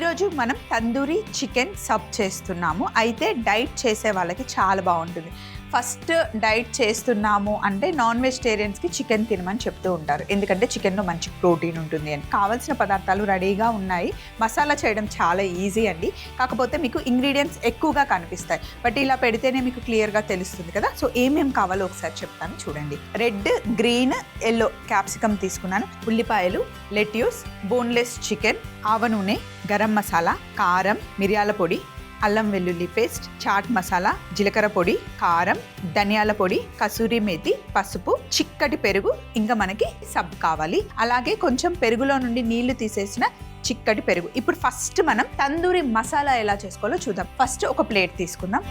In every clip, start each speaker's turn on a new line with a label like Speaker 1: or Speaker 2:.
Speaker 1: ఈరోజు మనం tandoori chicken sub చేస్తున్నాము. అయితే డైట్ చేసే వాళ్ళకి చాలా బాగుంటుంది. ఫస్ట్ డైట్ చేస్తున్నాము అంటే నాన్ వెజిటేరియన్స్కి చికెన్ తినమని చెప్తూ ఉంటారు, ఎందుకంటే చికెన్లో మంచి ప్రోటీన్ ఉంటుంది అని. కావాల్సిన పదార్థాలు రెడీగా ఉన్నాయి. మసాలా చేయడం చాలా ఈజీ అండి, కాకపోతే మీకు ఇంగ్రీడియంట్స్ ఎక్కువగా కనిపిస్తాయి. బట్ ఇలా పెడితేనే మీకు క్లియర్గా తెలుస్తుంది కదా. సో ఏమేమి కావాలో ఒకసారి చెప్తాను చూడండి. రెడ్, గ్రీన్, ఎల్లో క్యాప్సికమ్ తీసుకున్నాను, ఉల్లిపాయలు, లెట్యూస్, బోన్లెస్ చికెన్, ఆవ నూనె, గరం మసాలా, కారం, మిరియాల పొడి, అల్లం వెల్లుల్లి పేస్ట్, చాట్ మసాలా, జీలకర్ర పొడి, కారం, ధనియాల పొడి, కసూరి మేతి, పసుపు, చిక్కటి పెరుగు, ఇంకా మనకి సబ్ కావాలి. అలాగే కొంచెం పెరుగులో నుండి నీళ్లు తీసేసిన చిక్కటి పెరుగు. ఇప్పుడు ఫస్ట్ మనం తందూరి మసాలా ఎలా చేసుకోవాలో చూద్దాం. ఫస్ట్ ఒక ప్లేట్ తీసుకుందాం.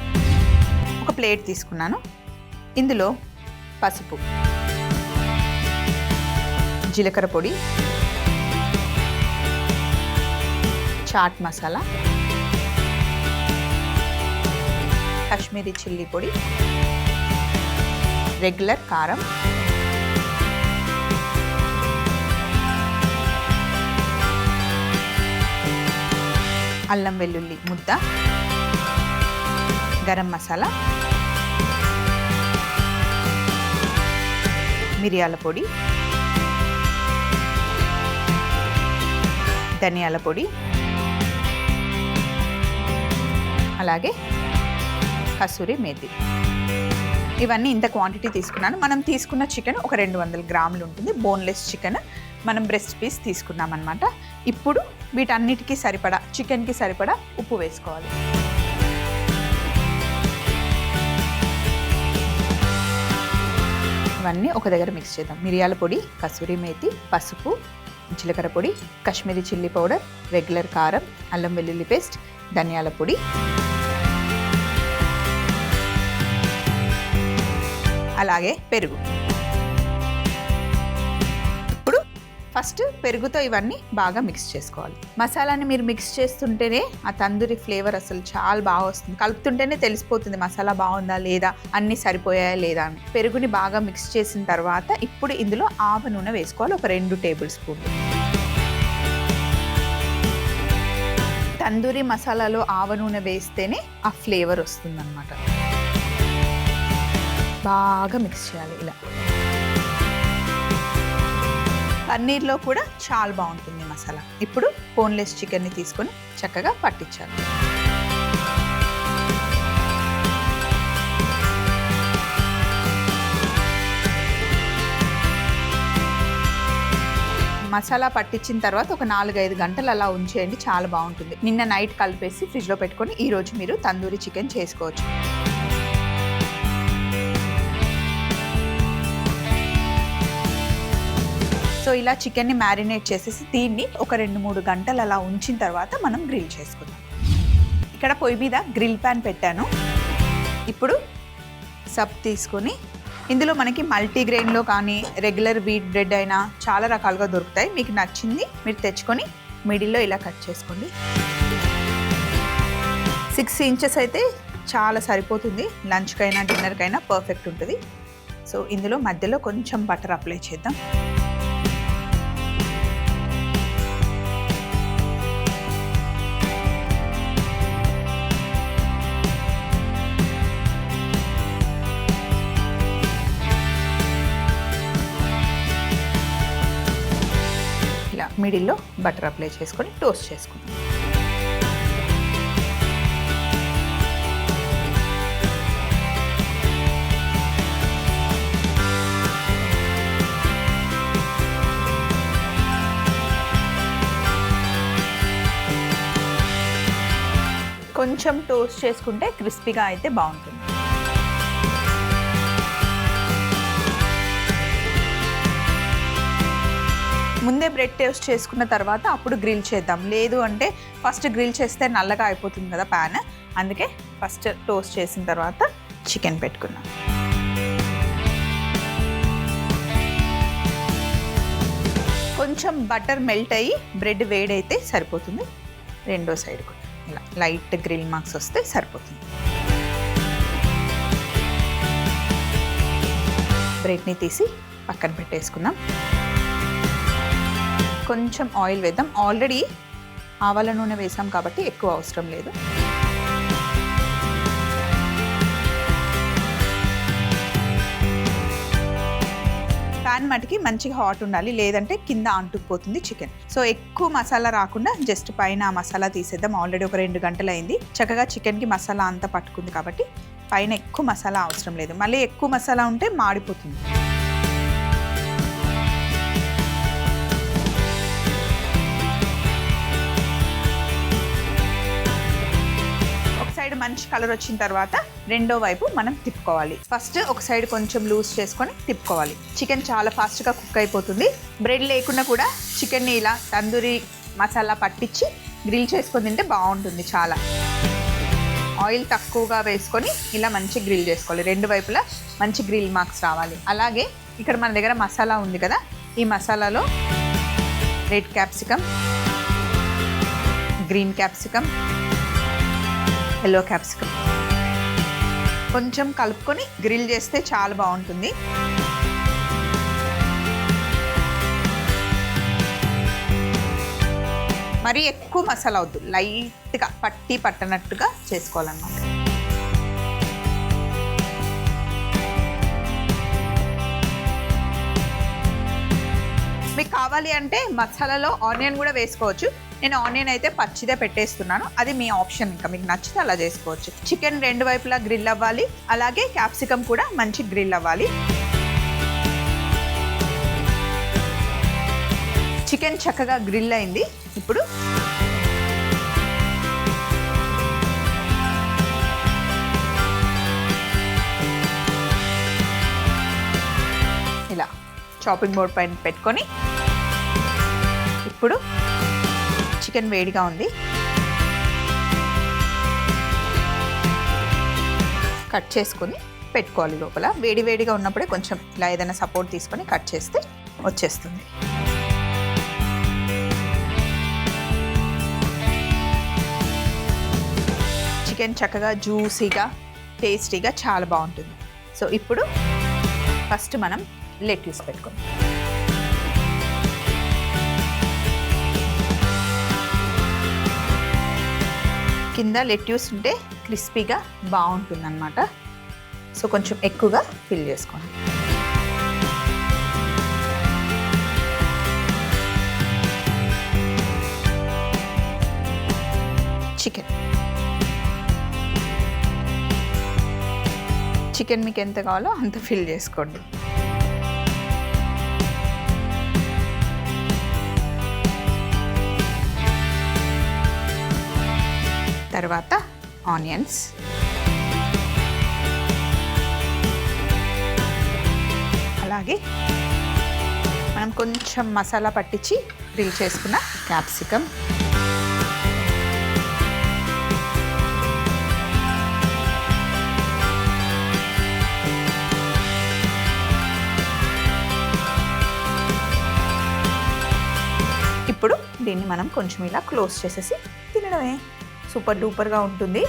Speaker 1: ఒక ప్లేట్ తీసుకున్నాను. ఇందులో పసుపు, జీలకర్ర పొడి, చాట్ మసాలా, కాశ్మీరీ చిల్లీ పొడి, రెగ్యులర్ కారం, అల్లం వెల్లుల్లి ముద్ద, గరం మసాలా, మిరియాల పొడి, ధనియాల పొడి, అలాగే కసూరి మేతి. ఇవన్నీ ఇంత క్వాంటిటీ తీసుకున్నాను. మనం తీసుకున్న చికెన్ ఒక 200 గ్రాములు ఉంటుంది. బోన్లెస్ చికెన్, మనం బ్రెస్ట్ పీస్ తీసుకున్నాం అనమాట. ఇప్పుడు వీటన్నిటికీ సరిపడా, చికెన్కి సరిపడా ఉప్పు వేసుకోవాలి. ఇవన్నీ ఒక దగ్గర మిక్స్ చేద్దాం. మిరియాల పొడి, కసూరి మేతి, పసుపు, జీలకర్ర పొడి, కాశ్మీరీ చిల్లీ పౌడర్, రెగ్యులర్ కారం, అల్లం వెల్లుల్లి పేస్ట్, ధనియాల పొడి, అలాగే పెరుగు. ఇప్పుడు ఫస్ట్ పెరుగుతో ఇవన్నీ బాగా మిక్స్ చేసుకోవాలి. మసాలాని మీరు మిక్స్ చేస్తుంటేనే ఆ తందూరి ఫ్లేవర్ అసలు చాలా బాగా వస్తుంది. కలుపుతుంటేనే తెలిసిపోతుంది మసాలా బాగుందా లేదా, అన్నీ సరిపోయాయా లేదా అని. పెరుగుని బాగా మిక్స్ చేసిన తర్వాత ఇప్పుడు ఇందులో ఆవ నూనె వేసుకోవాలి, ఒక 2 టేబుల్ స్పూన్లు. తందూరి మసాలాలో ఆవ నూనె వేస్తేనే ఆ ఫ్లేవర్ వస్తుందన్నమాట. బాగా మిక్స్ చేయాలి ఇలా. పన్నీర్లో కూడా చాలా బాగుంటుంది మసాలా. ఇప్పుడు బోన్లెస్ చికెన్ని తీసుకొని చక్కగా పట్టించాలి. మసాలా పట్టించిన తర్వాత ఒక 4-5 గంటలు అలా ఉంచేయండి, చాలా బాగుంటుంది. నిన్న నైట్ కలిపేసి ఫ్రిడ్జ్లో పెట్టుకొని ఈరోజు మీరు తందూరి చికెన్ చేసుకోవచ్చు. సో ఇలా చికెన్ని మ్యారినేట్ చేసేసి దీన్ని ఒక 2-3 గంటలు అలా ఉంచిన తర్వాత మనం గ్రిల్ చేసుకుందాం. ఇక్కడ పొయ్యి మీద గ్రిల్ ప్యాన్ పెట్టాను. ఇప్పుడు సబ్ తీసుకొని ఇందులో మనకి మల్టీగ్రెయిన్లో కానీ రెగ్యులర్ వీట్ బ్రెడ్ అయినా చాలా రకాలుగా దొరుకుతాయి. మీకు నచ్చింది మీరు తెచ్చుకొని మిడిల్లో ఇలా కట్ చేసుకోండి. 6 ఇంచెస్ అయితే చాలా సరిపోతుంది. లంచ్కైనా డిన్నర్కైనా పర్ఫెక్ట్ ఉంటుంది. సో ఇందులో మధ్యలో కొంచెం బటర్ అప్లై చేద్దాం. ఇలా మిడిల్లో బటర్ అప్లై చేసుకొని టోస్ట్ చేసుకుందాం. కొంచెం టోస్ట్ చేసుకుంటే క్రిస్పీగా అయితే బాగుంటుంది. ముందే బ్రెడ్ టోస్ట్ చేసుకున్న తర్వాత అప్పుడు గ్రిల్ చేద్దాం. లేదు అంటే ఫస్ట్ గ్రిల్ చేస్తే నల్లగా అయిపోతుంది కదా ప్యాన్, అందుకే ఫస్ట్ టోస్ట్ చేసిన తర్వాత చికెన్ పెట్టుకున్నాం. కొంచెం బటర్ మెల్ట్ అయ్యి బ్రెడ్ వేడైతే సరిపోతుంది. రెండో సైడ్ కూడా ఇలా లైట్ గ్రిల్ మార్క్స్ వస్తే సరిపోతుంది. బ్రెడ్ని తీసి పక్కన పెట్టేసుకుందాం. కొంచెం ఆయిల్ వేద్దాం. ఆల్రెడీ ఆవాల నూనె వేసాం కాబట్టి ఎక్కువ అవసరం లేదు. ప్యాన్ మటుకి మంచిగా హాట్ ఉండాలి, లేదంటే కింద అంటుకుపోతుంది చికెన్. సో ఎక్కువ మసాలా రాకుండా జస్ట్ పైన ఆ మసాలా తీసేద్దాం. ఆల్రెడీ ఒక 2 గంటలు అయింది. చక్కగా చికెన్కి మసాలా అంతా పట్టుకుంది కాబట్టి పైన ఎక్కువ మసాలా అవసరం లేదు. మళ్ళీ ఎక్కువ మసాలా ఉంటే మాడిపోతుంది. సైడ్ మంచి కలర్ వచ్చిన తర్వాత రెండో వైపు మనం తిప్పుకోవాలి. ఫస్ట్ ఒక సైడ్ కొంచెం లూజ్ చేసుకొని తిప్పుకోవాలి. చికెన్ చాలా ఫాస్ట్గా కుక్ అయిపోతుంది. బ్రెడ్ లేకుండా కూడా చికెన్ని ఇలా తందూరి మసాలా పట్టించి గ్రిల్ చేసుకొని తింటే బాగుంటుంది. చాలా ఆయిల్ తక్కువగా వేసుకొని ఇలా మంచి గ్రిల్ చేసుకోవాలి. రెండు వైపులా మంచి గ్రిల్ మార్క్స్ రావాలి. అలాగే ఇక్కడ మన దగ్గర మసాలా ఉంది కదా, ఈ మసాలాలో red capsicum, green capsicum, yellow capsicum కొంచెం కలుపుకొని గ్రిల్ చేస్తే చాలా బాగుంటుంది. మరి ఎక్కువ మసాలా వద్దు, లైట్గా పట్టనట్టుగా చేసుకోవాలన్నమాట. మీకు కావాలి అంటే మసాలాలో ఆనియన్ కూడా వేసుకోవచ్చు. నేను ఆనియన్ అయితే పచ్చిదే పెట్టేస్తున్నాను, అది మీ ఆప్షన్. ఇంకా మీకు నచ్చితే అలా చేసుకోవచ్చు. చికెన్ రెండు వైపులా గ్రిల్ అవ్వాలి, అలాగే క్యాప్సికమ్ కూడా మంచి గ్రిల్ అవ్వాలి. చికెన్ చక్కగా గ్రిల్ అయింది. ఇప్పుడు ఇలా చాపింగ్ బోర్డ్ పైన పెట్టుకొని, ఇప్పుడు చికెన్ వేడిగా ఉంది, కట్ చేసుకొని పెట్టుకోవాలి లోపల. వేడిగా ఉన్నప్పుడే కొంచెం ఇలా ఏదైనా సపోర్ట్ తీసుకొని కట్ చేస్తే వచ్చేస్తుంది. చికెన్ చక్కగా జ్యూసీగా టేస్టీగా చాలా బాగుంటుంది. సో ఇప్పుడు ఫస్ట్ మనం లెట్యూస్ పెట్టుకుందాం. కింద లెట్యూస్ ఉంటే క్రిస్పీగా బాగుంటుంది అన్నమాట. సో కొంచెం ఎక్కువగా ఫిల్ చేసుకోండి. చికెన్ మీకు ఎంత కావాలో అంత ఫిల్ చేసుకోండి. తర్వాత ఆనియన్స్, అలాగే మనం కొంచెం మసాలా పట్టించి గ్రిల్ చేసుకున్న క్యాప్సికమ్, ఇప్పుడు దీన్ని మనం కొంచెం ఇలా క్లోజ్ చేసేసి తినడమే. సూపర్ డూపర్గా ఉంటుంది.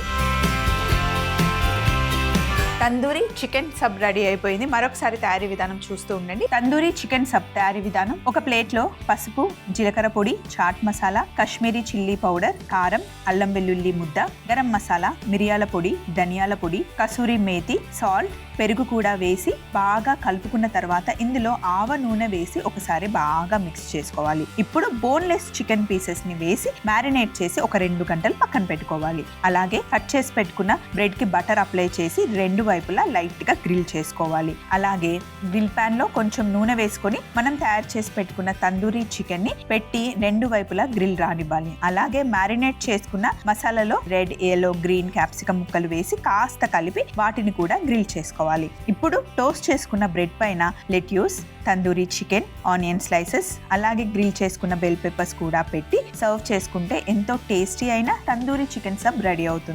Speaker 1: తందూరి చికెన్ సబ్ రెడీ అయిపోయింది. మరొకసారి తయారీ విధానం చూస్తూ ఉండండి. తందూరి చికెన్ సబ్ తయారీ విధానం: ఒక ప్లేట్లో పసుపు, జీలకర్ర పొడి, చాట్ మసాలా, కాశ్మీరీ చిల్లీ పౌడర్, కారం, అల్లం వెల్లుల్లి ముద్ద, గరం మసాలా, మిరియాల పొడి, ధనియాల పొడి, కసూరి మేతి, సాల్ట్, పెరుగు కూడా వేసి బాగా కలుపుకున్న తర్వాత ఇందులో ఆవ నూనె వేసి ఒకసారి బాగా మిక్స్ చేసుకోవాలి. ఇప్పుడు బోన్లెస్ చికెన్ పీసెస్ ని వేసి మ్యారినేట్ చేసి ఒక 2 గంటలు పక్కన పెట్టుకోవాలి. అలాగే కట్ చేసి పెట్టుకున్న బ్రెడ్ కి బటర్ అప్లై చేసి రెండు వైపులా లైట్ గా గ్రిల్ చేసుకోవాలి. అలాగే గ్రిల్ ప్యాన్ లో కొంచెం నూనె వేసుకొని మనం తయారు చేసి పెట్టుకున్న తందూరి చికెన్ ని పెట్టి రెండు వైపులా గ్రిల్ రానివ్వాలి. అలాగే మ్యారినేట్ చేసుకున్న మసాలాలో రెడ్, ఎల్లో, గ్రీన్ క్యాప్సికమ్ ముక్కలు వేసి కాస్త కలిపి వాటిని కూడా గ్రిల్ చేసుకోవాలి. ఇప్పుడు టోస్ట్ చేసుకున్న బ్రెడ్ పైన lettuce, tandoori chicken, onion slices, అలాగే గ్రిల్ చేసుకున్న బెల్ పెప్పర్స్ కూడా పెట్టి సర్వ్ చేసుకుంటే ఎంతో టేస్టీ అయిన తందూరి చికెన్ సబ్ రెడీ అవుతుంది.